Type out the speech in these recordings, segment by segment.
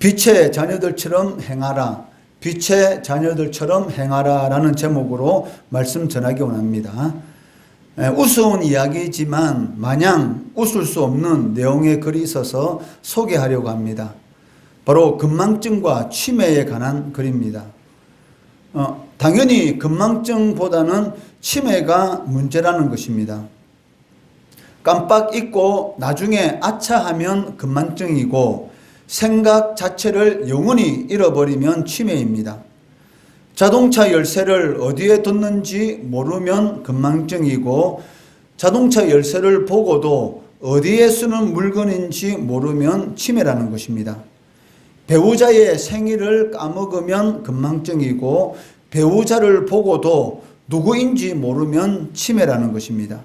빛의 자녀들처럼 행하라. 빛의 자녀들처럼 행하라 라는 제목으로 말씀 전하기 원합니다. 우스운 이야기지만 마냥 웃을 수 없는 내용의 글이 있어서 소개하려고 합니다. 바로 건망증과 치매에 관한 글입니다. 당연히 건망증보다는 치매가 문제라는 것입니다. 깜빡 잊고 나중에 아차하면 건망증이고 생각 자체를 영원히 잃어버리면 치매입니다. 자동차 열쇠를 어디에 뒀는지 모르면 건망증이고 자동차 열쇠를 보고도 어디에 쓰는 물건인지 모르면 치매라는 것입니다. 배우자의 생일을 까먹으면 건망증이고 배우자를 보고도 누구인지 모르면 치매라는 것입니다.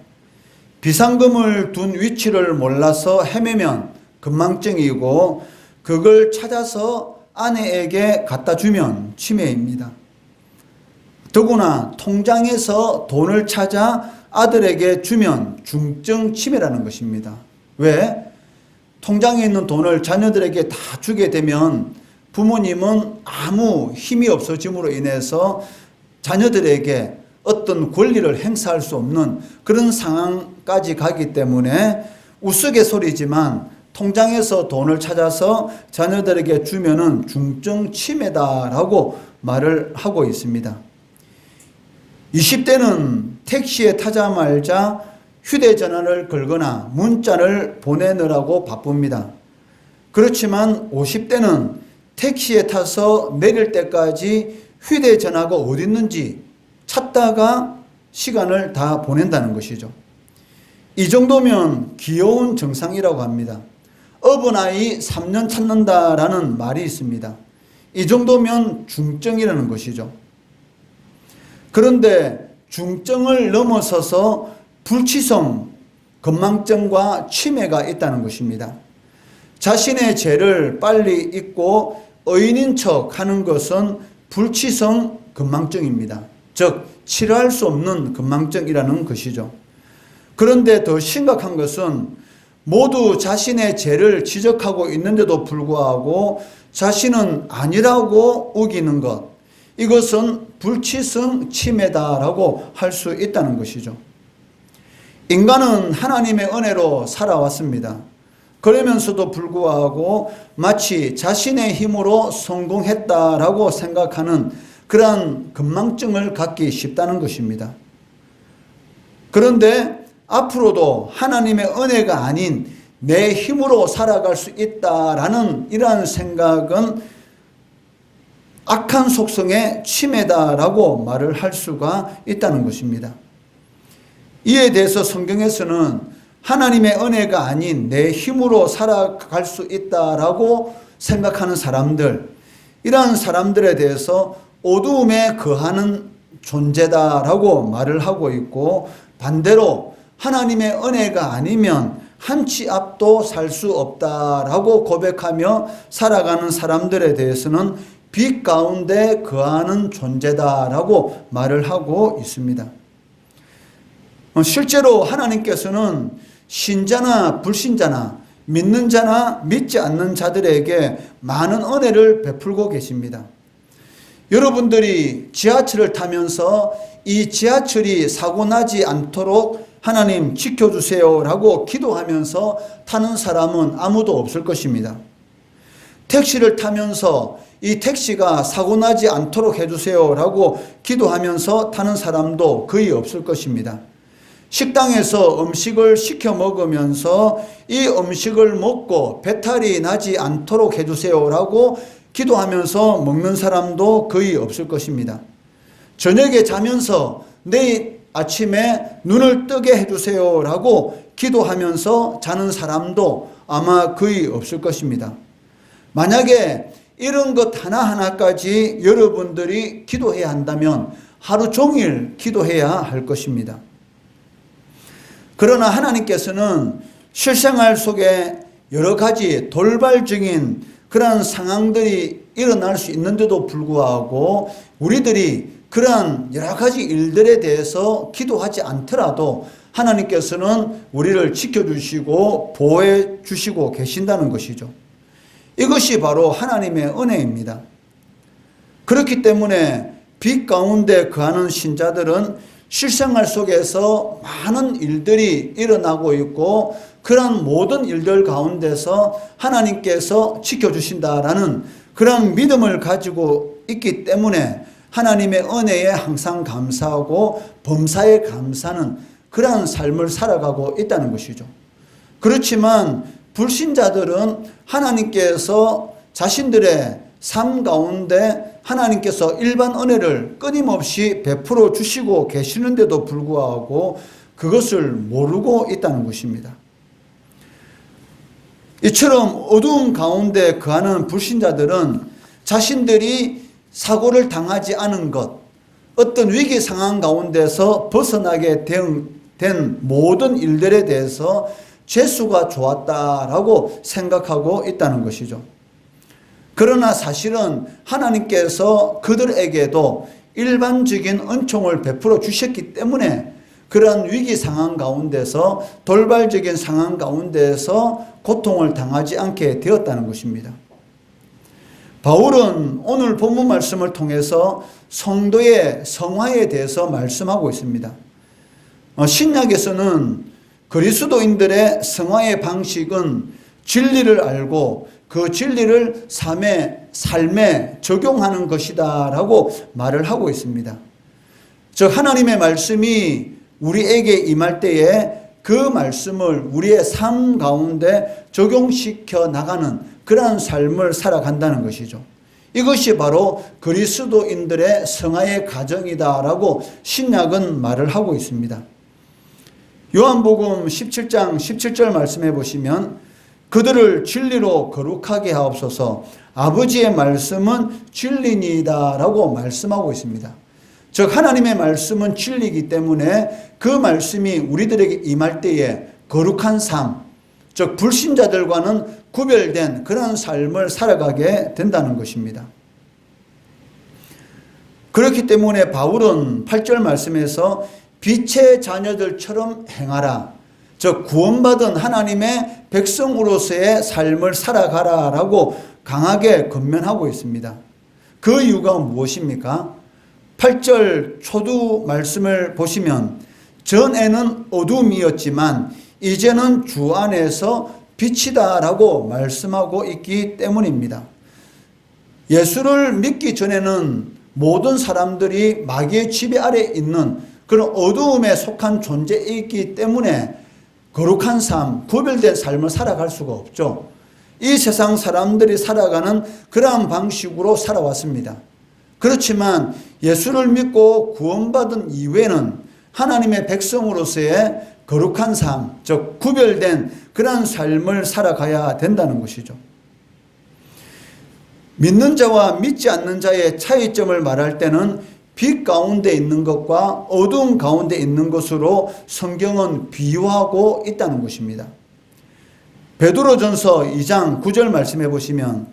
비상금을 둔 위치를 몰라서 헤매면 건망증이고 그걸 찾아서 아내에게 갖다 주면 치매입니다. 더구나 통장에서 돈을 찾아 아들에게 주면 중증 치매라는 것입니다. 왜? 통장에 있는 돈을 자녀들에게 다 주게 되면 부모님은 아무 힘이 없어짐으로 인해서 자녀들에게 어떤 권리를 행사할 수 없는 그런 상황까지 가기 때문에 우스갯소리지만 통장에서 돈을 찾아서 자녀들에게 주면은 중증 치매다라고 말을 하고 있습니다. 20대는 택시에 타자마자 휴대전화를 걸거나 문자를 보내느라고 바쁩니다. 그렇지만 50대는 택시에 타서 내릴 때까지 휴대전화가 어디 있는지 찾다가 시간을 다 보낸다는 것이죠. 이 정도면 귀여운 증상이라고 합니다. 어린아이 3년 찾는다라는 말이 있습니다. 이 정도면 중증이라는 것이죠. 그런데 중증을 넘어서서 불치성, 건망증과 치매가 있다는 것입니다. 자신의 죄를 빨리 잊고 의인인 척 하는 것은 불치성 건망증입니다. 즉, 치료할 수 없는 건망증이라는 것이죠. 그런데 더 심각한 것은 모두 자신의 죄를 지적하고 있는데도 불구하고 자신은 아니라고 우기는 것, 이것은 불치성 치매다라고 할 수 있다는 것이죠. 인간은 하나님의 은혜로 살아왔습니다. 그러면서도 불구하고 마치 자신의 힘으로 성공했다라고 생각하는 그러한 건망증을 갖기 쉽다는 것입니다. 그런데 앞으로도 하나님의 은혜가 아닌 내 힘으로 살아갈 수 있다라는 이러한 생각은 악한 속성의 치매다라고 말을 할 수가 있다는 것입니다. 이에 대해서 성경에서는 하나님의 은혜가 아닌 내 힘으로 살아갈 수 있다라고 생각하는 사람들, 이러한 사람들에 대해서 어두움에 거하는 존재다라고 말을 하고 있고, 반대로 하나님의 은혜가 아니면 한 치 앞도 살 수 없다라고 고백하며 살아가는 사람들에 대해서는 빛 가운데 거하는 존재다라고 말을 하고 있습니다. 실제로 하나님께서는 신자나 불신자나 믿는 자나 믿지 않는 자들에게 많은 은혜를 베풀고 계십니다. 여러분들이 지하철을 타면서 이 지하철이 사고 나지 않도록 하나님 지켜주세요 라고 기도하면서 타는 사람은 아무도 없을 것입니다. 택시를 타면서 이 택시가 사고 나지 않도록 해주세요 라고 기도하면서 타는 사람도 거의 없을 것입니다. 식당에서 음식을 시켜 먹으면서 이 음식을 먹고 배탈이 나지 않도록 해주세요 라고 기도하면서 먹는 사람도 거의 없을 것입니다. 저녁에 자면서 내일 아침에 눈을 뜨게 해주세요 라고 기도하면서 자는 사람도 아마 거의 없을 것입니다. 만약에 이런 것 하나하나까지 여러분들이 기도해야 한다면 하루 종일 기도해야 할 것입니다. 그러나 하나님께서는 실생활 속에 여러 가지 돌발적인 그러한 상황들이 일어날 수 있는데도 불구하고 우리들이 그러한 여러 가지 일들에 대해서 기도하지 않더라도 하나님께서는 우리를 지켜주시고 보호해 주시고 계신다는 것이죠. 이것이 바로 하나님의 은혜입니다. 그렇기 때문에 빛 가운데 거하는 신자들은 실생활 속에서 많은 일들이 일어나고 있고 그런 모든 일들 가운데서 하나님께서 지켜주신다라는 그런 믿음을 가지고 있기 때문에 하나님의 은혜에 항상 감사하고 범사에 감사하는 그러한 삶을 살아가고 있다는 것이죠. 그렇지만 불신자들은 하나님께서 자신들의 삶 가운데 하나님께서 일반 은혜를 끊임없이 베풀어 주시고 계시는데도 불구하고 그것을 모르고 있다는 것입니다. 이처럼 어두운 가운데 거하는 불신자들은 자신들이 사고를 당하지 않은 것, 어떤 위기 상황 가운데서 벗어나게 된 모든 일들에 대해서 재수가 좋았다라고 생각하고 있다는 것이죠. 그러나 사실은 하나님께서 그들에게도 일반적인 은총을 베풀어 주셨기 때문에 그러한 위기 상황 가운데서 돌발적인 상황 가운데서 고통을 당하지 않게 되었다는 것입니다. 바울은 오늘 본문 말씀을 통해서 성도의 성화에 대해서 말씀하고 있습니다. 신약에서는 그리스도인들의 성화의 방식은 진리를 알고 그 진리를 삶에 적용하는 것이다 라고 말을 하고 있습니다. 즉 하나님의 말씀이 우리에게 임할 때에 그 말씀을 우리의 삶 가운데 적용시켜 나가는 그러한 삶을 살아간다는 것이죠. 이것이 바로 그리스도인들의 성화의 과정이다라고 신약은 말을 하고 있습니다. 요한복음 17장 17절 말씀해 보시면 그들을 진리로 거룩하게 하옵소서 아버지의 말씀은 진리니이다 라고 말씀하고 있습니다. 즉 하나님의 말씀은 진리이기 때문에 그 말씀이 우리들에게 임할 때에 거룩한 삶, 즉 불신자들과는 구별된 그런 삶을 살아가게 된다는 것입니다. 그렇기 때문에 바울은 8절 말씀에서 빛의 자녀들처럼 행하라, 즉 구원받은 하나님의 백성으로서의 삶을 살아가라 라고 강하게 권면하고 있습니다. 그 이유가 무엇입니까? 8절 초두 말씀을 보시면 전에는 어둠이었지만 이제는 주 안에서 빛이다 라고 말씀하고 있기 때문입니다. 예수를 믿기 전에는 모든 사람들이 마귀의 지배 아래 있는 그런 어두움에 속한 존재이기 때문에 거룩한 삶, 구별된 삶을 살아갈 수가 없죠. 이 세상 사람들이 살아가는 그러한 방식으로 살아왔습니다. 그렇지만 예수를 믿고 구원받은 이후에는 하나님의 백성으로서의 거룩한 삶, 즉 구별된 그러한 삶을 살아가야 된다는 것이죠. 믿는 자와 믿지 않는 자의 차이점을 말할 때는 빛 가운데 있는 것과 어두운 가운데 있는 것으로 성경은 비유하고 있다는 것입니다. 베드로전서 2장 9절 말씀해 보시면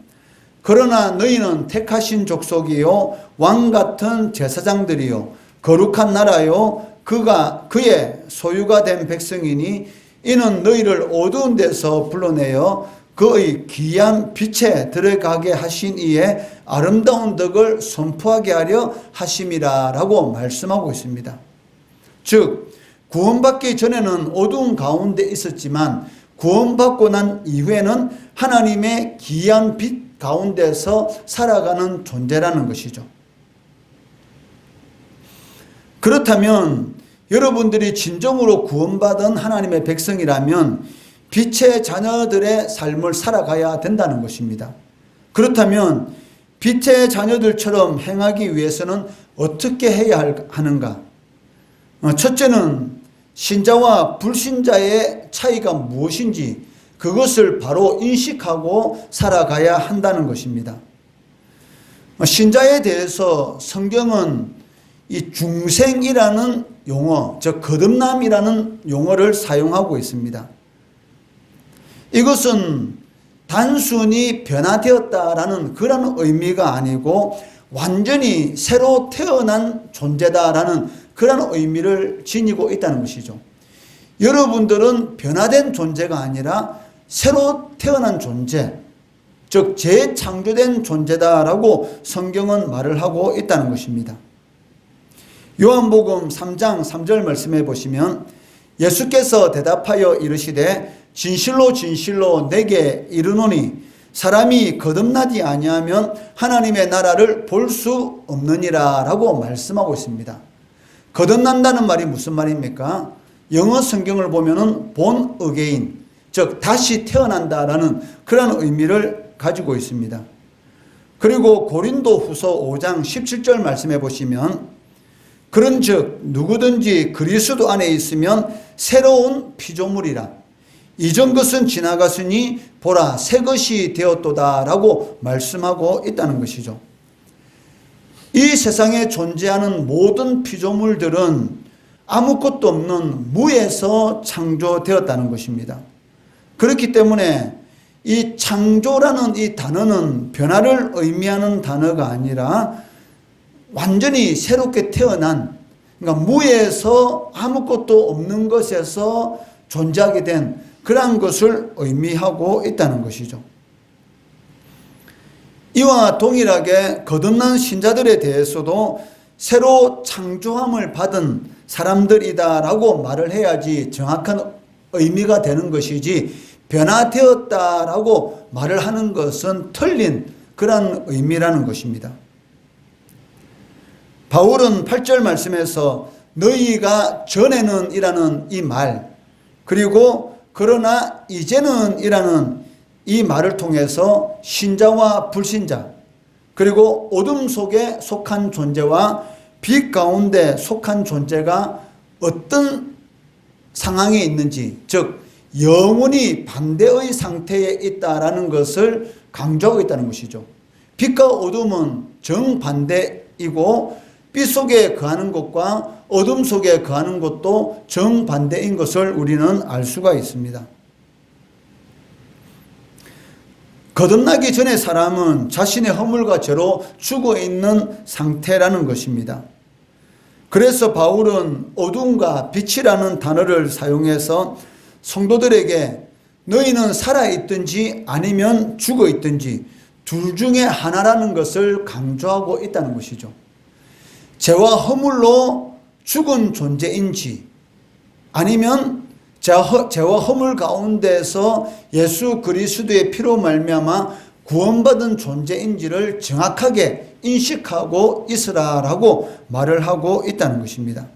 그러나 너희는 택하신 족속이요 왕 같은 제사장들이요 거룩한 나라요 그의 소유가 된 백성이니 이는 너희를 어두운 데서 불러내어 그의 귀한 빛에 들어가게 하신 이에 아름다운 덕을 선포하게 하려 하심이라 라고 말씀하고 있습니다. 즉 구원받기 전에는 어두운 가운데 있었지만 구원받고 난 이후에는 하나님의 귀한 빛 가운데서 살아가는 존재라는 것이죠. 그렇다면 여러분들이 진정으로 구원받은 하나님의 백성이라면 빛의 자녀들의 삶을 살아가야 된다는 것입니다. 그렇다면 빛의 자녀들처럼 행하기 위해서는 어떻게 해야 하는가? 첫째는 신자와 불신자의 차이가 무엇인지 그것을 바로 인식하고 살아가야 한다는 것입니다. 신자에 대해서 성경은 이 중생이라는 용어, 즉 거듭남이라는 용어를 사용하고 있습니다. 이것은 단순히 변화되었다라는 그런 의미가 아니고 완전히 새로 태어난 존재다라는 그런 의미를 지니고 있다는 것이죠. 여러분들은 변화된 존재가 아니라 새로 태어난 존재, 즉 재창조된 존재다라고 성경은 말을 하고 있다는 것입니다. 요한복음 3장 3절 말씀해 보시면 예수께서 대답하여 이르시되 진실로 진실로 내게 이르노니 사람이 거듭나지 아니하면 하나님의 나라를 볼 수 없느니라 라고 말씀하고 있습니다. 거듭난다는 말이 무슨 말입니까? 영어 성경을 보면은 born again, 즉 다시 태어난다라는 그런 의미를 가지고 있습니다. 그리고 고린도 후서 5장 17절 말씀해 보시면 그런즉 누구든지 그리스도 안에 있으면 새로운 피조물이라 이전 것은 지나갔으니 보라 새 것이 되었도다 라고 말씀하고 있다는 것이죠. 이 세상에 존재하는 모든 피조물들은 아무것도 없는 무에서 창조되었다는 것입니다. 그렇기 때문에 이 창조라는 이 단어는 변화를 의미하는 단어가 아니라 완전히 새롭게 태어난, 그러니까 무에서 아무것도 없는 것에서 존재하게 된 그러한 것을 의미하고 있다는 것이죠. 이와 동일하게 거듭난 신자들에 대해서도 새로 창조함을 받은 사람들이다라고 말을 해야지 정확한 의미가 되는 것이지 변화되었다라고 말을 하는 것은 틀린 그런 의미라는 것입니다. 바울은 8절 말씀에서 너희가 전에는 이라는 이 말, 그리고 그러나 이제는 이라는 이 말을 통해서 신자와 불신자, 그리고 어둠 속에 속한 존재와 빛 가운데 속한 존재가 어떤 상황에 있는지, 즉 영원히 반대의 상태에 있다라는 것을 강조하고 있다는 것이죠. 빛과 어둠은 정반대이고 빛 속에 거하는 것과 어둠 속에 거하는 것도 정반대인 것을 우리는 알 수가 있습니다. 거듭나기 전에 사람은 자신의 허물과 죄로 죽어 있는 상태라는 것입니다. 그래서 바울은 어둠과 빛이라는 단어를 사용해서 성도들에게 너희는 살아있든지 아니면 죽어 있든지 둘 중에 하나라는 것을 강조하고 있다는 것이죠. 죄와 허물로 죽은 존재인지 아니면 죄와 허물 가운데서 예수 그리스도의 피로 말미암아 구원받은 존재인지를 정확하게 인식하고 있으라라고 말을 하고 있다는 것입니다.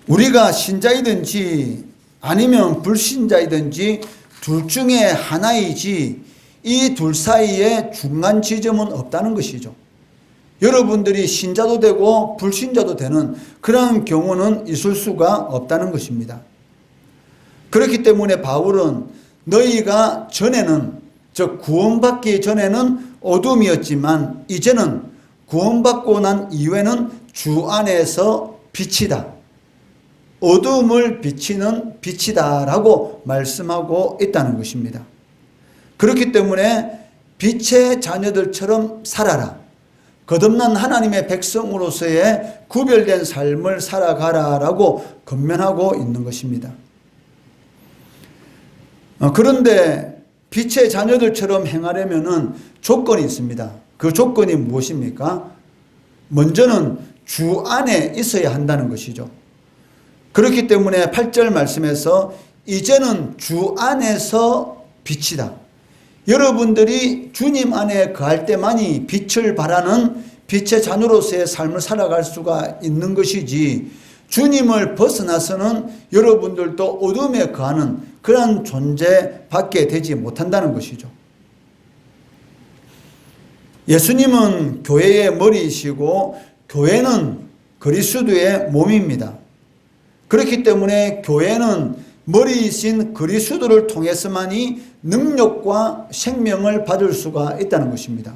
우리가 신자이든지 아니면 불신자이든지 둘 중에 하나이지 이 둘 사이에 중간 지점은 없다는 것이죠. 여러분들이 신자도 되고 불신자도 되는 그런 경우는 있을 수가 없다는 것입니다. 그렇기 때문에 바울은 너희가 전에는, 즉 구원받기 전에는 어둠이었지만 이제는 구원받고 난 이후에는 주 안에서 빛이다, 어둠을 비치는 빛이다 라고 말씀하고 있다는 것입니다. 그렇기 때문에 빛의 자녀들처럼 살아라, 거듭난 하나님의 백성으로서의 구별된 삶을 살아가라 라고 권면하고 있는 것입니다. 그런데 빛의 자녀들처럼 행하려면 조건이 있습니다. 그 조건이 무엇입니까? 먼저는 주 안에 있어야 한다는 것이죠. 그렇기 때문에 8절 말씀에서 이제는 주 안에서 빛이다. 여러분들이 주님 안에 거할 때만이 빛을 발하는 빛의 자녀로서의 삶을 살아갈 수가 있는 것이지 주님을 벗어나서는 여러분들도 어둠에 거하는 그런 존재밖에 되지 못한다는 것이죠. 예수님은 교회의 머리이시고 교회는 그리스도의 몸입니다. 그렇기 때문에 교회는 머리이신 그리스도를 통해서만이 능력과 생명을 받을 수가 있다는 것입니다.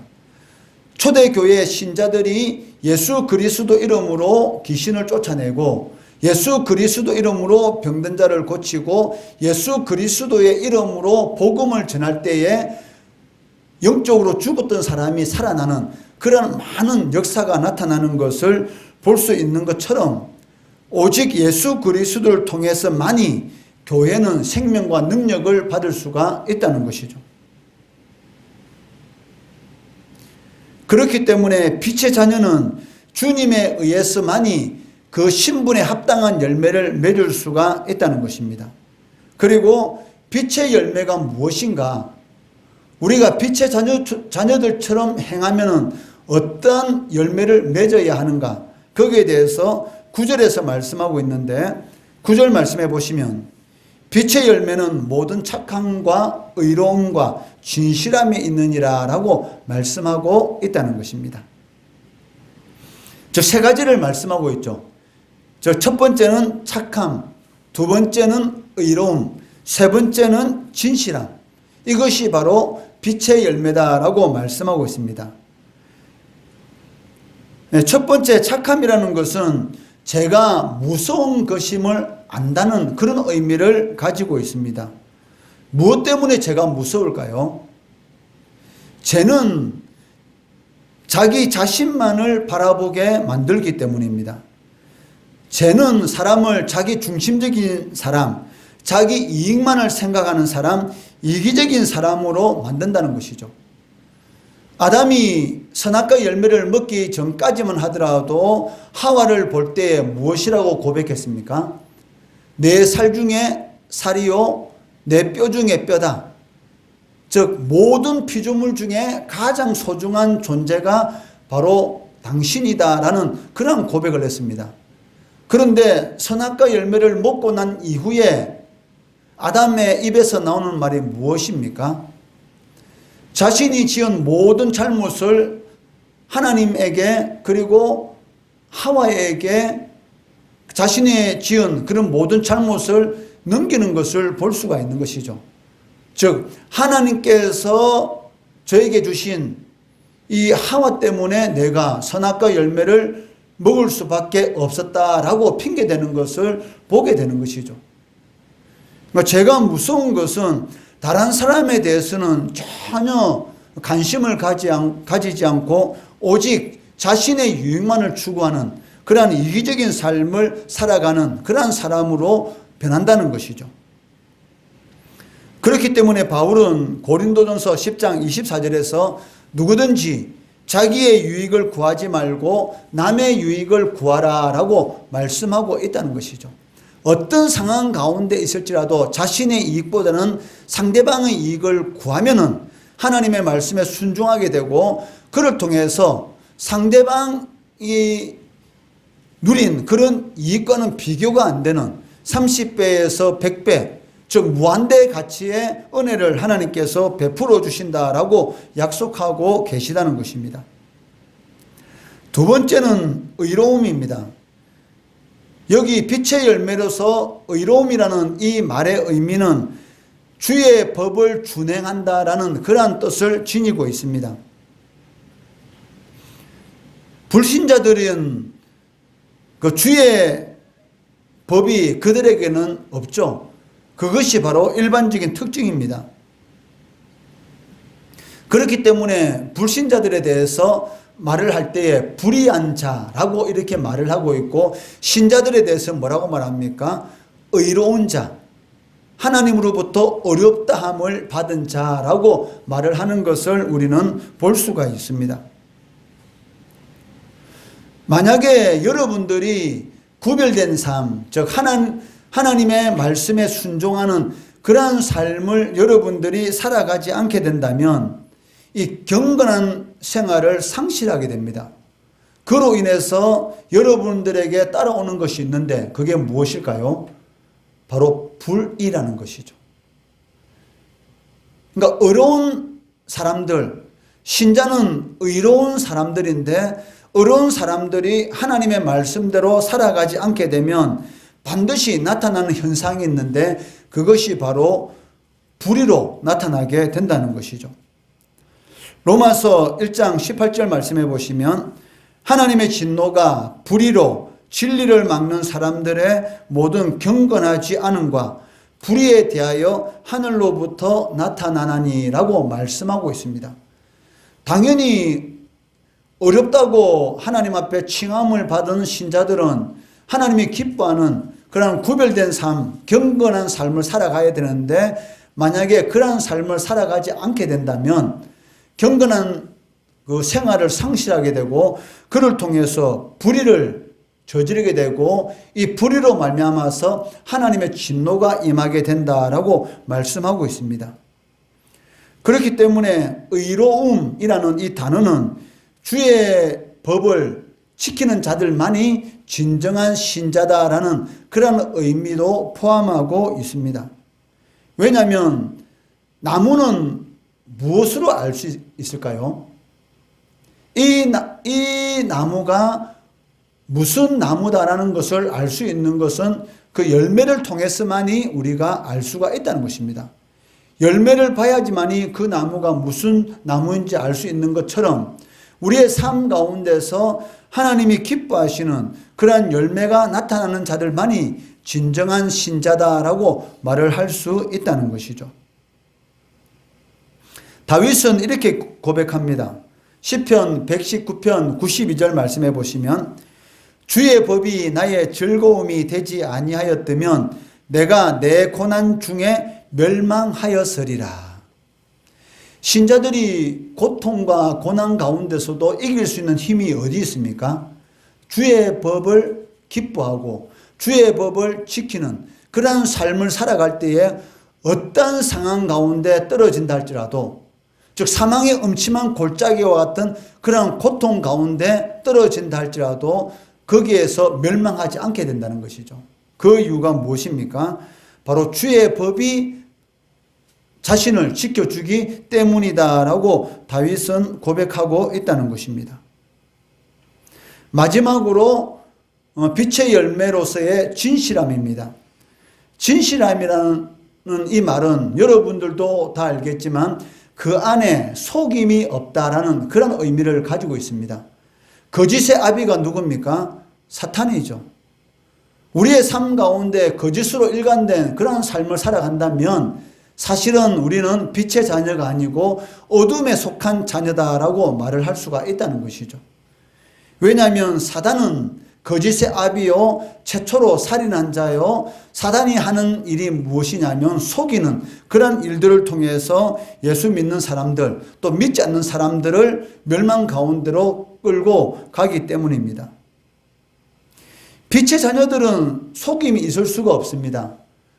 초대교회 신자들이 예수 그리스도 이름으로 귀신을 쫓아내고 예수 그리스도 이름으로 병든 자를 고치고 예수 그리스도의 이름으로 복음을 전할 때에 영적으로 죽었던 사람이 살아나는 그런 많은 역사가 나타나는 것을 볼 수 있는 것처럼 오직 예수 그리스도를 통해서만이 교회는 생명과 능력을 받을 수가 있다는 것이죠. 그렇기 때문에 빛의 자녀는 주님에 의해서만이 그 신분에 합당한 열매를 맺을 수가 있다는 것입니다. 그리고 빛의 열매가 무엇인가? 우리가 빛의 자녀들처럼 행하면 어떤 열매를 맺어야 하는가? 거기에 대해서 9절에서 말씀하고 있는데 9절 말씀해 보시면 빛의 열매는 모든 착함과 의로움과 진실함이 있느니라 라고 말씀하고 있다는 것입니다. 저 세 가지를 말씀하고 있죠. 저 첫 번째는 착함, 두 번째는 의로움, 세 번째는 진실함. 이것이 바로 빛의 열매다라고 말씀하고 있습니다. 첫 번째 착함이라는 것은 제가 무서운 것임을 안다는 그런 의미를 가지고 있습니다. 무엇 때문에 제가 무서울까요? 죄는 자기 자신만을 바라보게 만들기 때문입니다. 죄는 사람을 자기 중심적인 사람, 자기 이익만을 생각하는 사람, 이기적인 사람으로 만든다는 것이죠. 아담이 선악과 열매를 먹기 전까지만 하더라도 하와를 볼 때 무엇이라고 고백했습니까? 내 살 중에 살이요 내 뼈 중에 뼈다. 즉 모든 피조물 중에 가장 소중한 존재가 바로 당신이다라는 그런 고백을 했습니다. 그런데 선악과 열매를 먹고 난 이후에 아담의 입에서 나오는 말이 무엇입니까? 자신이 지은 모든 잘못을 하나님에게 그리고 하와에게 자신이 지은 그런 모든 잘못을 넘기는 것을 볼 수가 있는 것이죠. 즉 하나님께서 저에게 주신 이 하와 때문에 내가 선악과 열매를 먹을 수밖에 없었다라고 핑계대는 것을 보게 되는 것이죠. 제가 무서운 것은 다른 사람에 대해서는 전혀 관심을 가지지 않고 오직 자신의 유익만을 추구하는 그러한 이기적인 삶을 살아가는 그러한 사람으로 변한다는 것이죠. 그렇기 때문에 바울은 고린도전서 10장 24절에서 누구든지 자기의 유익을 구하지 말고 남의 유익을 구하라 라고 말씀하고 있다는 것이죠. 어떤 상황 가운데 있을지라도 자신의 이익보다는 상대방의 이익을 구하면은 하나님의 말씀에 순종하게 되고 그를 통해서 상대방이 누린 그런 이익과는 비교가 안 되는 30배에서 100배 즉 무한대의 가치의 은혜를 하나님께서 베풀어 주신다라고 약속하고 계시다는 것입니다. 두 번째는 의로움입니다. 여기 빛의 열매로서 의로움이라는 이 말의 의미는 주의 법을 준행한다라는 그러한 뜻을 지니고 있습니다. 불신자들은 그 주의 법이 그들에게는 없죠. 그것이 바로 일반적인 특징입니다. 그렇기 때문에 불신자들에 대해서 말을 할 때에 불의한 자라고 이렇게 말을 하고 있고 신자들에 대해서 뭐라고 말합니까? 의로운 자, 하나님으로부터 어렵다함을 받은 자라고 말을 하는 것을 우리는 볼 수가 있습니다. 만약에 여러분들이 구별된 삶, 즉 하나님의 말씀에 순종하는 그러한 삶을 여러분들이 살아가지 않게 된다면 이 경건한 생활을 상실하게 됩니다. 그로 인해서 여러분들에게 따라오는 것이 있는데 그게 무엇일까요? 바로 불의라는 것이죠. 그러니까 의로운 사람들, 신자는 의로운 사람들인데 의로운 사람들이 하나님의 말씀대로 살아가지 않게 되면 반드시 나타나는 현상이 있는데 그것이 바로 불의로 나타나게 된다는 것이죠. 로마서 1장 18절 말씀해 보시면 하나님의 진노가 불의로 진리를 막는 사람들의 모든 경건하지 않음과 불의에 대하여 하늘로부터 나타나나니라고 말씀하고 있습니다. 당연히 어렵다고 하나님 앞에 칭함을 받은 신자들은 하나님이 기뻐하는 그런 구별된 삶, 경건한 삶을 살아가야 되는데 만약에 그러한 삶을 살아가지 않게 된다면 경건한 그 생활을 상실하게 되고 그를 통해서 불의를 저지르게 되고 이 불의로 말미암아서 하나님의 진노가 임하게 된다라고 말씀하고 있습니다. 그렇기 때문에 의로움이라는 이 단어는 주의 법을 지키는 자들만이 진정한 신자다라는 그런 의미도 포함하고 있습니다. 왜냐하면 나무는 무엇으로 알 수 있을까요? 이 나무가 무슨 나무다라는 것을 알 수 있는 것은 그 열매를 통해서만이 우리가 알 수가 있다는 것입니다. 열매를 봐야지만이 그 나무가 무슨 나무인지 알 수 있는 것처럼 우리의 삶 가운데서 하나님이 기뻐하시는 그러한 열매가 나타나는 자들만이 진정한 신자다라고 말을 할 수 있다는 것이죠. 다윗은 이렇게 고백합니다. 시편 119편 92절 말씀해 보시면 주의 법이 나의 즐거움이 되지 아니하였다면 내가 내 고난 중에 멸망하였으리라. 신자들이 고통과 고난 가운데서도 이길 수 있는 힘이 어디 있습니까? 주의 법을 기뻐하고 주의 법을 지키는 그러한 삶을 살아갈 때에 어떤 상황 가운데 떨어진다 할지라도 즉 사망의 음침한 골짜기와 같은 그런 고통 가운데 떨어진다 할지라도 거기에서 멸망하지 않게 된다는 것이죠. 그 이유가 무엇입니까? 바로 주의 법이 자신을 지켜주기 때문이다라고 다윗은 고백하고 있다는 것입니다. 마지막으로 빛의 열매로서의 진실함입니다. 진실함이라는 이 말은 여러분들도 다 알겠지만 그 안에 속임이 없다라는 그런 의미를 가지고 있습니다. 거짓의 아비가 누굽니까? 사탄이죠. 우리의 삶 가운데 거짓으로 일관된 그런 삶을 살아간다면 사실은 우리는 빛의 자녀가 아니고 어둠에 속한 자녀다라고 말을 할 수가 있다는 것이죠. 왜냐하면 사단은 거짓의 아비요 최초로 살인한 자요 사단이 하는 일이 무엇이냐면 속이는 그런 일들을 통해서 예수 믿는 사람들 또 믿지 않는 사람들을 멸망 가운데로 끌고 가기 때문입니다. 빛의 자녀들은 속임이 있을 수가 없습니다.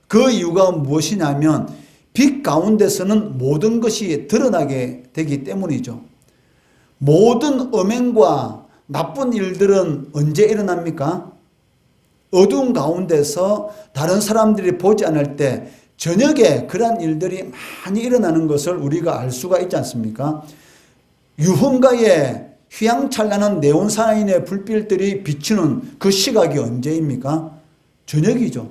그 이유가 무엇이냐면 빛 가운데서는 모든 것이 드러나게 되기 때문이죠. 모든 음행과 나쁜 일들은 언제 일어납니까? 어두운 가운데서 다른 사람들이 보지 않을 때 저녁에 그러한 일들이 많이 일어나는 것을 우리가 알 수가 있지 않습니까? 유흥가에 휘황찬란한 네온사인의 불빛들이 비추는 그 시각이 언제입니까? 저녁이죠.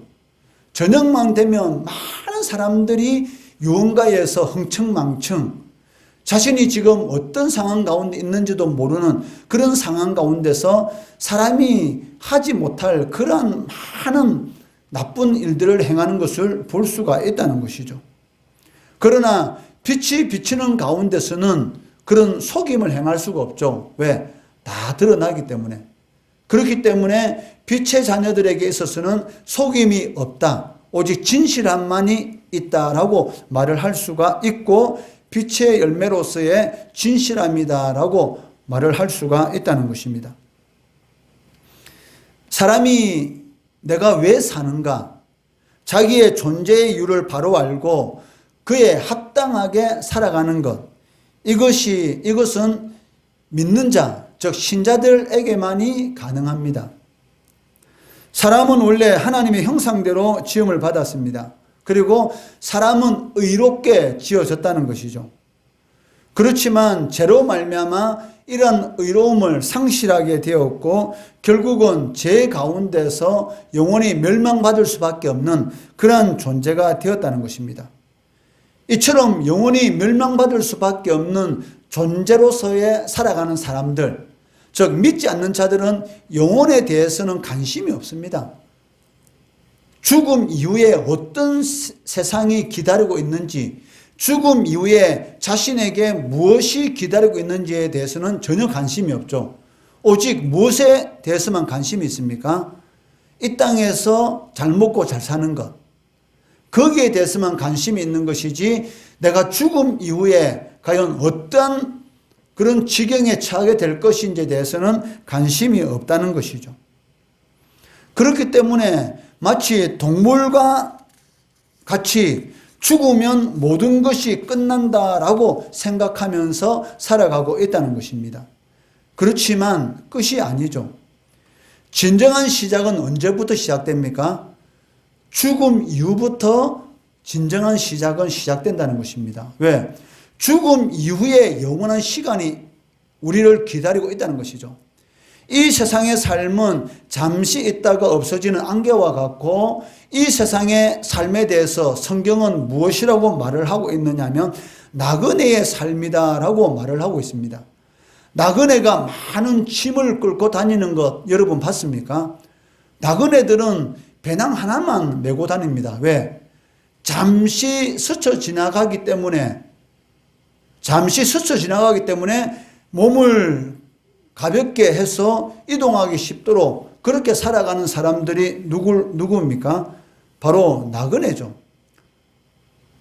저녁만 되면 많은 사람들이 유흥가에서 흥청망청 자신이 지금 어떤 상황 가운데 있는지도 모르는 그런 상황 가운데서 사람이 하지 못할 그런 많은 나쁜 일들을 행하는 것을 볼 수가 있다는 것이죠. 그러나 빛이 비치는 가운데서는 그런 속임을 행할 수가 없죠. 왜? 다 드러나기 때문에. 그렇기 때문에 빛의 자녀들에게 있어서는 속임이 없다. 오직 진실함만이 있다라고 말을 할 수가 있고 빛의 열매로서의 진실함이다라고 말을 할 수가 있다는 것입니다. 사람이 내가 왜 사는가? 자기의 존재의 이유를 바로 알고 그에 합당하게 살아가는 것. 이것은 믿는 자, 즉 신자들에게만이 가능합니다. 사람은 원래 하나님의 형상대로 지음을 받았습니다. 그리고 사람은 의롭게 지어졌다는 것이죠. 그렇지만 죄로 말미암아 이런 의로움을 상실하게 되었고 결국은 죄 가운데서 영원히 멸망받을 수밖에 없는 그러한 존재가 되었다는 것입니다. 이처럼 영원히 멸망받을 수밖에 없는 존재로서의 살아가는 사람들, 즉 믿지 않는 자들은 영혼에 대해서는 관심이 없습니다. 죽음 이후에 어떤 세상이 기다리고 있는지, 죽음 이후에 자신에게 무엇이 기다리고 있는지에 대해서는 전혀 관심이 없죠. 오직 무엇에 대해서만 관심이 있습니까? 이 땅에서 잘 먹고 잘 사는 것, 거기에 대해서만 관심이 있는 것이지 내가 죽음 이후에 과연 어떤 그런 지경에 처하게 될 것인지에 대해서는 관심이 없다는 것이죠. 그렇기 때문에 마치 동물과 같이 죽으면 모든 것이 끝난다라고 생각하면서 살아가고 있다는 것입니다. 그렇지만 끝이 아니죠. 진정한 시작은 언제부터 시작됩니까? 죽음 이후부터 진정한 시작은 시작된다는 것입니다. 왜? 죽음 이후에 영원한 시간이 우리를 기다리고 있다는 것이죠. 이 세상의 삶은 잠시 있다가 없어지는 안개와 같고, 이 세상의 삶에 대해서 성경은 무엇이라고 말을 하고 있느냐 하면 나그네의 삶이다라고 말을 하고 있습니다. 나그네가 많은 짐을 끌고 다니는 것 여러분 봤습니까? 나그네들은 배낭 하나만 메고 다닙니다. 왜? 잠시 스쳐 지나가기 때문에 몸을 가볍게 해서 이동하기 쉽도록 그렇게 살아가는 사람들이 누구입니까? 바로 나그네죠.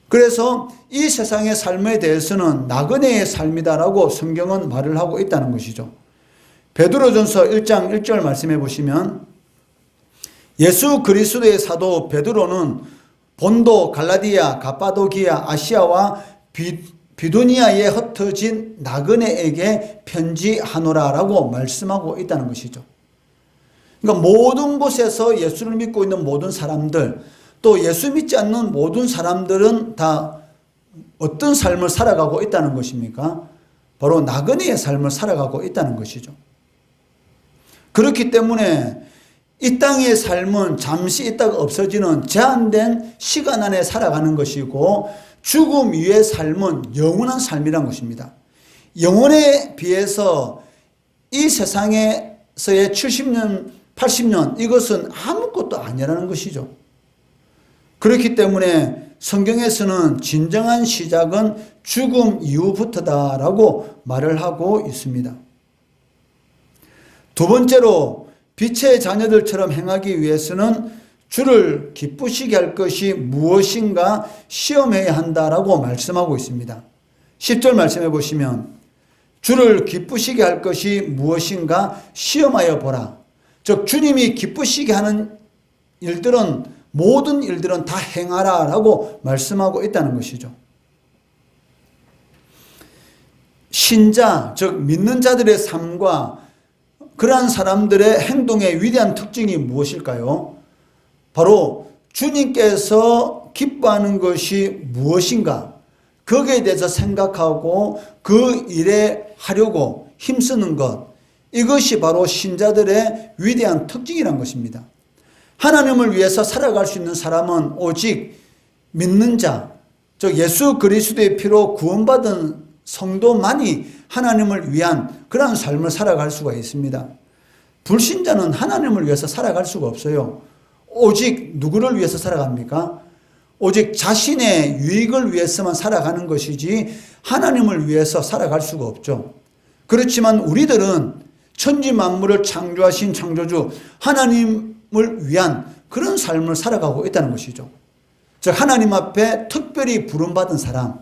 그래서 이 세상의 삶에 대해서는 나그네의 삶이다라고 성경은 말을 하고 있다는 것이죠. 베드로전서 1장 1절 말씀해 보시면 예수 그리스도의 사도 베드로는 본도, 갈라디아, 가파도기아, 아시아와 비두니아에 흩어진 나그네에게 편지하노라라고 말씀하고 있다는 것이죠. 그러니까 모든 곳에서 예수를 믿고 있는 모든 사람들, 또 예수 믿지 않는 모든 사람들은 다 어떤 삶을 살아가고 있다는 것입니까? 바로 나그네의 삶을 살아가고 있다는 것이죠. 그렇기 때문에 이 땅의 삶은 잠시 있다가 없어지는 제한된 시간 안에 살아가는 것이고, 죽음 이후의 삶은 영원한 삶이란 것입니다. 영혼에 비해서 이 세상에서의 70년, 80년 이것은 아무것도 아니라는 것이죠. 그렇기 때문에 성경에서는 진정한 시작은 죽음 이후부터다라고 말을 하고 있습니다. 두 번째로 빛의 자녀들처럼 행하기 위해서는 주를 기쁘시게 할 것이 무엇인가 시험해야 한다라고 말씀하고 있습니다. 10절 말씀해 보시면 주를 기쁘시게 할 것이 무엇인가 시험하여 보라. 즉 주님이 기쁘시게 하는 일들은, 모든 일들은 다 행하라라고 말씀하고 있다는 것이죠. 신자, 즉 믿는 자들의 삶과 그러한 사람들의 행동의 위대한 특징이 무엇일까요? 바로 주님께서 기뻐하는 것이 무엇인가, 거기에 대해서 생각하고 그 일에 하려고 힘쓰는 것, 이것이 바로 신자들의 위대한 특징이란 것입니다. 하나님을 위해서 살아갈 수 있는 사람은 오직 믿는 자, 즉 예수 그리스도의 피로 구원받은 성도만이 하나님을 위한 그런 삶을 살아갈 수가 있습니다. 불신자는 하나님을 위해서 살아갈 수가 없어요. 오직 누구를 위해서 살아갑니까? 오직 자신의 유익을 위해서만 살아가는 것이지 하나님을 위해서 살아갈 수가 없죠. 그렇지만 우리들은 천지 만물을 창조하신 창조주 하나님을 위한 그런 삶을 살아가고 있다는 것이죠. 즉 하나님 앞에 특별히 부름받은 사람,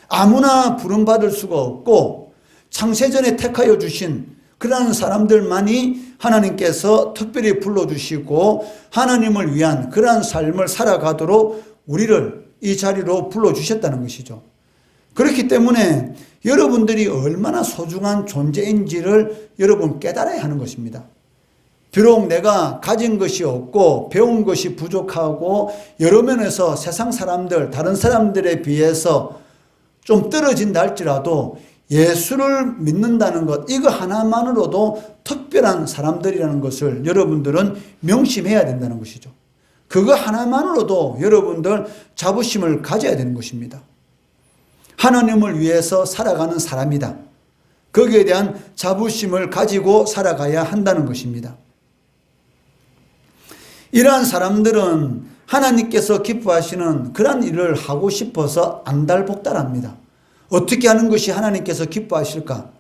아무나 부름받을 수가 없고 창세전에 택하여 주신 그러한 사람들만이 하나님께서 특별히 불러주시고 하나님을 위한 그러한 삶을 살아가도록 우리를 이 자리로 불러주셨다는 것이죠. 그렇기 때문에 여러분들이 얼마나 소중한 존재인지를 여러분 깨달아야 하는 것입니다. 비록 내가 가진 것이 없고 배운 것이 부족하고 여러 면에서 세상 사람들, 다른 사람들에 비해서 좀 떨어진다 할지라도 예수를 믿는다는 것, 이거 하나만으로도 특별한 사람들이라는 것을 여러분들은 명심해야 된다는 것이죠. 그거 하나만으로도 여러분들 자부심을 가져야 되는 것입니다. 하나님을 위해서 살아가는 사람이다. 거기에 대한 자부심을 가지고 살아가야 한다는 것입니다. 이러한 사람들은 하나님께서 기뻐하시는 그런 일을 하고 싶어서 안달복달합니다. 어떻게 하는 것이 하나님께서 기뻐하실까?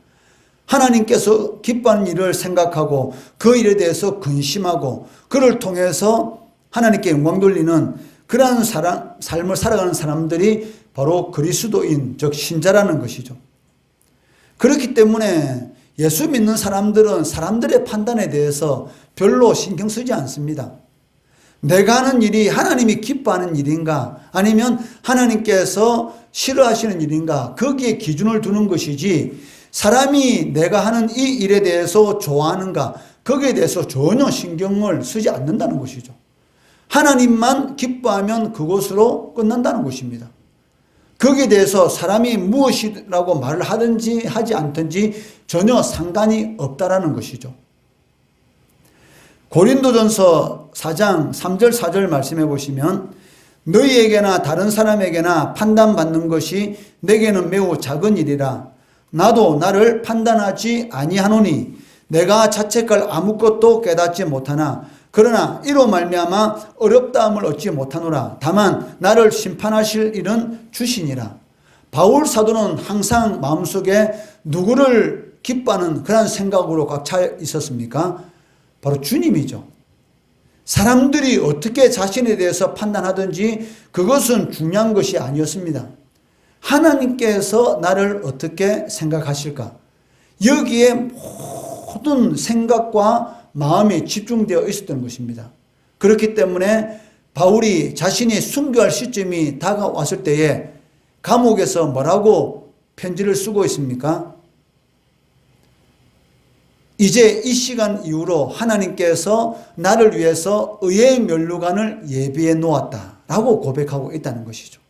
하나님께서 기뻐하는 일을 생각하고 그 일에 대해서 근심하고 그를 통해서 하나님께 영광 돌리는 그러한 삶을 살아가는 사람들이 바로 그리스도인, 즉 신자라는 것이죠. 그렇기 때문에 예수 믿는 사람들은 사람들의 판단에 대해서 별로 신경 쓰지 않습니다. 내가 하는 일이 하나님이 기뻐하는 일인가 아니면 하나님께서 싫어하시는 일인가 거기에 기준을 두는 것이지 사람이 내가 하는 이 일에 대해서 좋아하는가 거기에 대해서 전혀 신경을 쓰지 않는다는 것이죠. 하나님만 기뻐하면 그것으로 끝난다는 것입니다. 거기에 대해서 사람이 무엇이라고 말을 하든지 하지 않든지 전혀 상관이 없다라는 것이죠. 고린도전서 4장 3절 4절 말씀해 보시면 너희에게나 다른 사람에게나 판단받는 것이 내게는 매우 작은 일이라 나도 나를 판단하지 아니하노니 내가 자책할 아무것도 깨닫지 못하나 그러나 이로 말미암아 어렵다함을 얻지 못하노라. 다만 나를 심판하실 일은 주시니라. 바울 사도는 항상 마음속에 누구를 기뻐하는 그런 생각으로 꽉 차 있었습니까? 바로 주님이죠. 사람들이 어떻게 자신에 대해서 판단하든지 그것은 중요한 것이 아니었습니다. 하나님께서 나를 어떻게 생각하실까? 여기에 모든 생각과 마음이 집중되어 있었던 것입니다. 그렇기 때문에 바울이 자신이 순교할 시점이 다가왔을 때에 감옥에서 뭐라고 편지를 쓰고 있습니까? 이제 이 시간 이후로 하나님께서 나를 위해서 의의 면류관을 예비해 놓았다라고 고백하고 있다는 것이죠.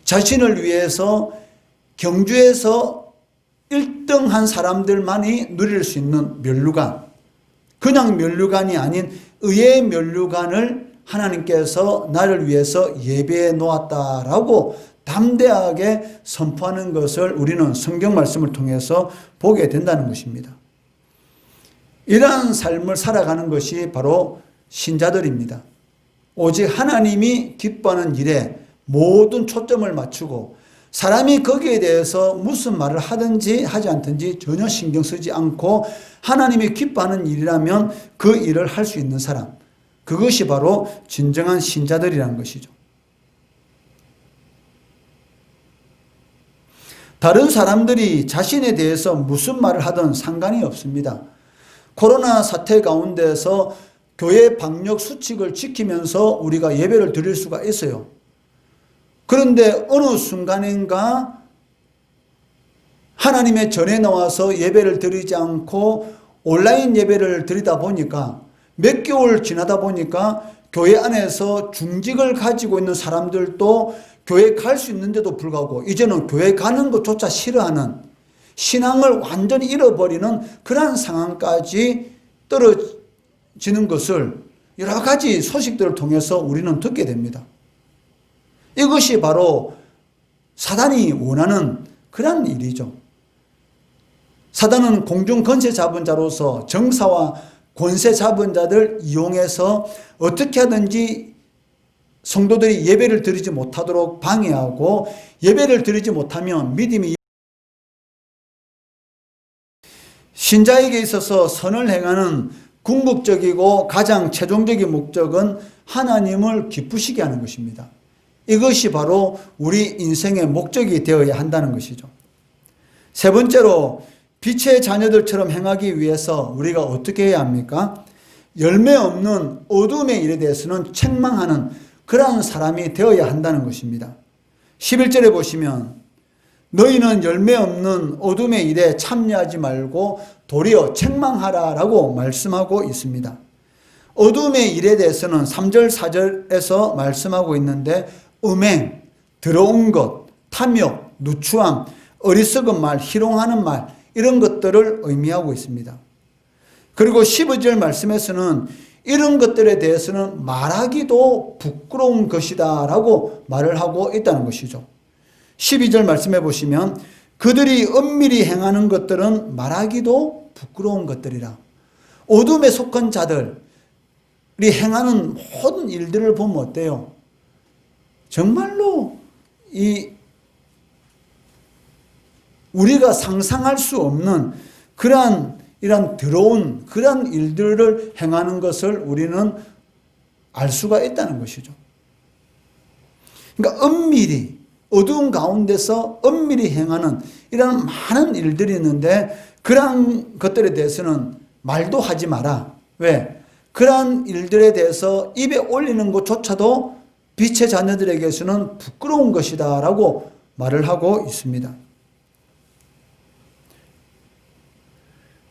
자신을 위해서 경주에서 1등한 사람들만이 누릴 수 있는 면류관, 그냥 면류관이 아닌 의의 면류관을 하나님께서 나를 위해서 예배해 놓았다라고 담대하게 선포하는 것을 우리는 성경 말씀을 통해서 보게 된다는 것입니다. 이러한 삶을 살아가는 것이 바로 신자들입니다. 오직 하나님이 기뻐하는 일에 모든 초점을 맞추고 사람이 거기에 대해서 무슨 말을 하든지 하지 않든지 전혀 신경 쓰지 않고 하나님이 기뻐하는 일이라면 그 일을 할 수 있는 사람, 그것이 바로 진정한 신자들이라는 것이죠. 다른 사람들이 자신에 대해서 무슨 말을 하든 상관이 없습니다. 코로나 사태 가운데서 교회 방역 수칙을 지키면서 우리가 예배를 드릴 수가 있어요. 그런데 어느 순간인가 하나님의 전에 나와서 예배를 드리지 않고 온라인 예배를 드리다 보니까 몇 개월 지나다 보니까 교회 안에서 중직을 가지고 있는 사람들도 교회 갈 수 있는데도 불구하고 이제는 교회 가는 것조차 싫어하는 신앙을 완전히 잃어버리는 그러한 상황까지 떨어지는 것을 여러 가지 소식들을 통해서 우리는 듣게 됩니다. 이것이 바로 사단이 원하는 그런 일이죠. 사단은 공중 권세 잡은 자로서 정사와 권세 잡은 자들 이용해서 어떻게 하든지 성도들이 예배를 드리지 못하도록 방해하고 예배를 드리지 못하면 믿음이 신자에게 있어서 선을 행하는 궁극적이고 가장 최종적인 목적은 하나님을 기쁘시게 하는 것입니다. 이것이 바로 우리 인생의 목적이 되어야 한다는 것이죠. 세 번째로 빛의 자녀들처럼 행하기 위해서 우리가 어떻게 해야 합니까? 열매 없는 어둠의 일에 대해서는 책망하는 그러한 사람이 되어야 한다는 것입니다. 11절에 보시면 너희는 열매 없는 어둠의 일에 참여하지 말고 도리어 책망하라 라고 말씀하고 있습니다. 어둠의 일에 대해서는 3절 4절에서 말씀하고 있는데 음행, 더러운 것, 탐욕, 누추함, 어리석은 말, 희롱하는 말 이런 것들을 의미하고 있습니다. 그리고 15절 말씀에서는 이런 것들에 대해서는 말하기도 부끄러운 것이다 라고 말을 하고 있다는 것이죠. 12절 말씀해 보시면 그들이 은밀히 행하는 것들은 말하기도 부끄러운 것들이라. 어둠에 속한 자들이 행하는 모든 일들을 보면 어때요? 정말로 우리가 상상할 수 없는 이런 더러운 그러한 일들을 행하는 것을 우리는 알 수가 있다는 것이죠. 그러니까 엄밀히 어두운 가운데서 엄밀히 행하는 이런 많은 일들이 있는데 그러한 것들에 대해서는 말도 하지 마라. 왜? 그러한 일들에 대해서 입에 올리는 것조차도 빛의 자녀들에게서는 부끄러운 것이다 라고 말을 하고 있습니다.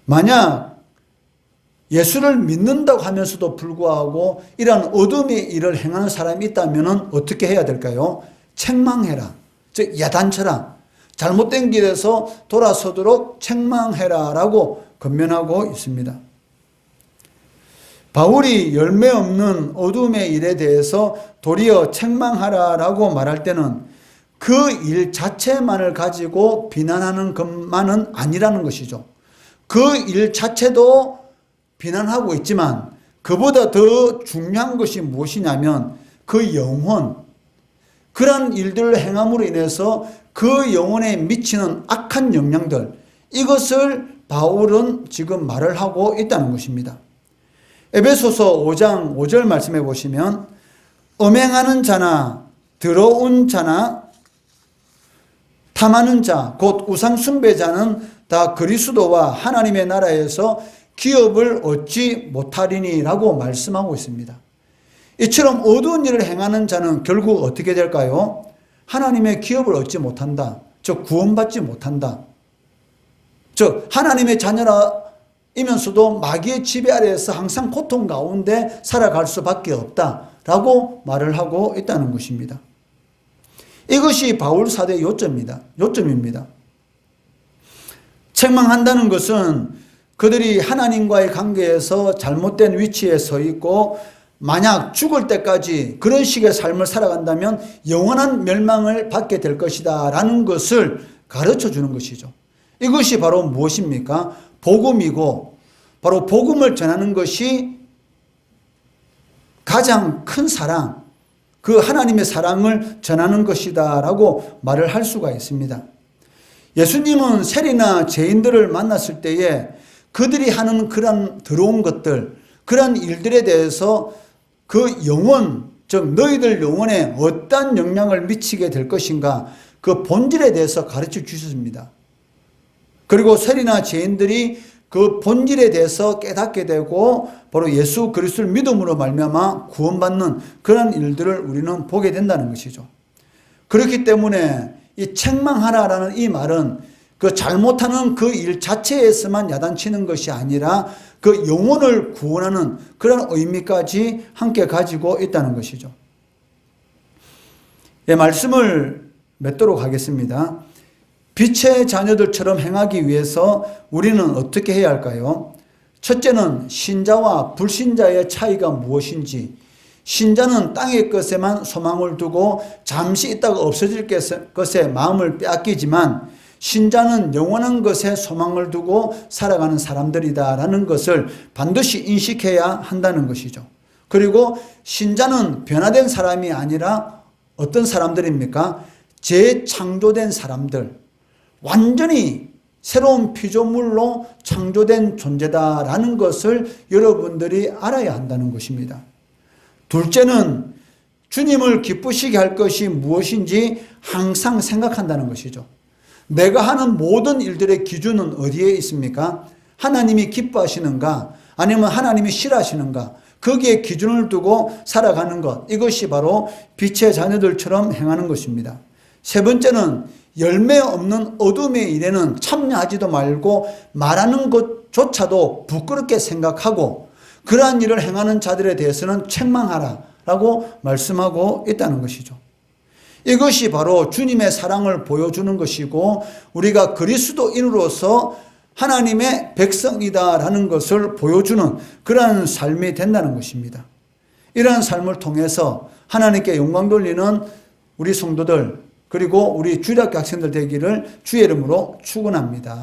만약 예수를 믿는다고 하면서도 불구하고 이러한 어둠의 일을 행하는 사람이 있다면 어떻게 해야 될까요? 책망해라. 즉 야단쳐라. 잘못된 길에서 돌아서도록 책망해라 라고 권면하고 있습니다. 바울이 열매 없는 어둠의 일에 대해서 도리어 책망하라 라고 말할 때는 그 일 자체만을 가지고 비난하는 것만은 아니라는 것이죠. 그 일 자체도 비난하고 있지만 그보다 더 중요한 것이 무엇이냐면 그 영혼, 그러한 일들을 행함으로 인해서 그 영혼에 미치는 악한 영향들, 이것을 바울은 지금 말을 하고 있다는 것입니다. 에베소서 5장 5절 말씀해 보시면 음행하는 자나 더러운 자나 탐하는 자, 곧 우상 숭배자는 다 그리스도와 하나님의 나라에서 기업을 얻지 못하리니 라고 말씀하고 있습니다. 이처럼 어두운 일을 행하는 자는 결국 어떻게 될까요? 하나님의 기업을 얻지 못한다. 즉 구원받지 못한다. 즉 하나님의 자녀라면서도 마귀의 지배 아래에서 항상 고통 가운데 살아갈 수밖에 없다라고 말을 하고 있다는 것입니다. 이것이 바울 사도의 요점입니다. 책망한다는 것은 그들이 하나님과의 관계에서 잘못된 위치에 서 있고 만약 죽을 때까지 그런 식의 삶을 살아간다면 영원한 멸망을 받게 될 것이다 라는 것을 가르쳐 주는 것이죠. 이것이 바로 무엇입니까? 복음이고 바로 복음을 전하는 것이 가장 큰 사랑, 그 하나님의 사랑을 전하는 것이다 라고 말을 할 수가 있습니다. 예수님은 세리나 죄인들을 만났을 때에 그들이 하는 그런 더러운 것들, 그런 일들에 대해서 그 영혼, 즉 너희들 영혼에 어떤 영향을 미치게 될 것인가 그 본질에 대해서 가르쳐 주셨습니다. 그리고 세리나 죄인들이 그 본질에 대해서 깨닫게 되고 바로 예수 그리스도를 믿음으로 말미암아 구원받는 그런 일들을 우리는 보게 된다는 것이죠. 그렇기 때문에 이 책망하라라는 이 말은 그 잘못하는 그 일 자체에서만 야단치는 것이 아니라 그 영혼을 구원하는 그런 의미까지 함께 가지고 있다는 것이죠. 예, 말씀을 맺도록 하겠습니다. 빛의 자녀들처럼 행하기 위해서 우리는 어떻게 해야 할까요? 첫째는 신자와 불신자의 차이가 무엇인지, 신자는 땅의 것에만 소망을 두고 잠시 있다가 없어질 것에 마음을 빼앗기지만 신자는 영원한 것에 소망을 두고 살아가는 사람들이다라는 것을 반드시 인식해야 한다는 것이죠. 그리고 신자는 변화된 사람이 아니라 어떤 사람들입니까? 재창조된 사람들, 완전히 새로운 피조물로 창조된 존재다라는 것을 여러분들이 알아야 한다는 것입니다. 둘째는 주님을 기쁘시게 할 것이 무엇인지 항상 생각한다는 것이죠. 내가 하는 모든 일들의 기준은 어디에 있습니까? 하나님이 기뻐하시는가? 아니면 하나님이 싫어하시는가? 거기에 기준을 두고 살아가는 것, 이것이 바로 빛의 자녀들처럼 행하는 것입니다. 세 번째는 열매 없는 어둠의 일에는 참여하지도 말고 말하는 것조차도 부끄럽게 생각하고 그러한 일을 행하는 자들에 대해서는 책망하라 라고 말씀하고 있다는 것이죠. 이것이 바로 주님의 사랑을 보여주는 것이고 우리가 그리스도인으로서 하나님의 백성이다라는 것을 보여주는 그러한 삶이 된다는 것입니다. 이러한 삶을 통해서 하나님께 영광 돌리는 우리 성도들 그리고 우리 주일학교 학생들 되기를 주의 이름으로 축원합니다.